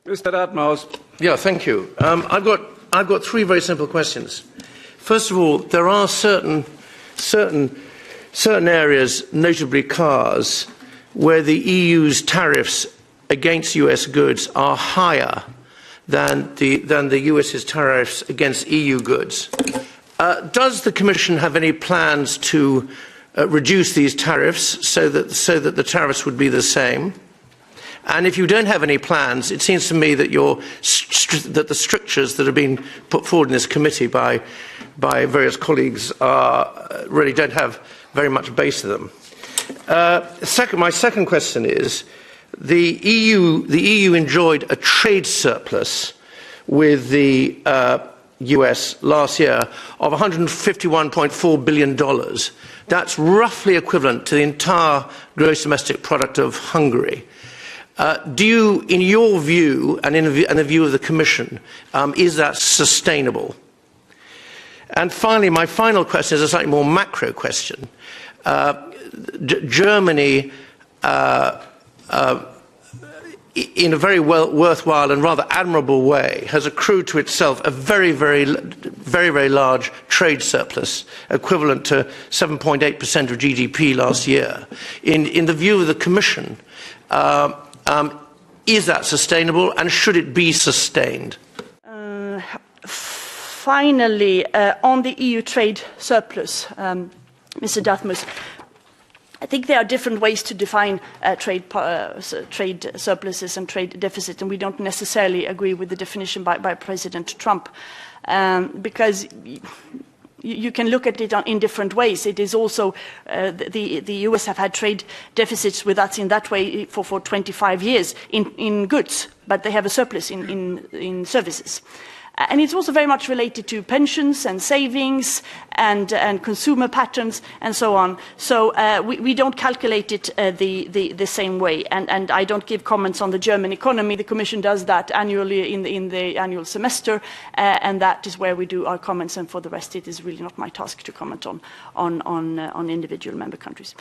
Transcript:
Mr. Dartmouth. Yeah, thank you. I've got three very simple questions. First of all, there are certain areas, notably cars, where the EU's tariffs against US goods are higher than the US's tariffs against EU goods. Does the Commission have any plans to reduce these tariffs so that the tariffs would be the same? And if you don't have any plans, it seems to me that that the strictures that have been put forward in this committee by various colleagues really don't have very much base to them. My second question is, the EU enjoyed a trade surplus with the US last year of $151.4 billion. That's roughly equivalent to the entire gross domestic product of Hungary. Do you, in your view, and in the view of the Commission, is that sustainable? And finally, my final question is a slightly more macro question. Germany, in a very worthwhile and rather admirable way, has accrued to itself a very large trade surplus, equivalent to 7.8% of GDP last year. In the view of the Commission, is that sustainable, and should it be sustained? Finally, on the EU trade surplus, Mr. Dartmouth, I think there are different ways to define trade surpluses and trade deficit, and we don't necessarily agree with the definition by President Trump, because you can look at it in different ways. It is also, the US have had trade deficits with us in that way for 25 years in goods, but they have a surplus in services. And it's also very much related to pensions and savings and consumer patterns and so on. So we don't calculate it the same way. And I don't give comments on the German economy. The Commission does that annually in the annual semester, and that is where we do our comments. And for the rest, it is really not my task to comment on individual member countries.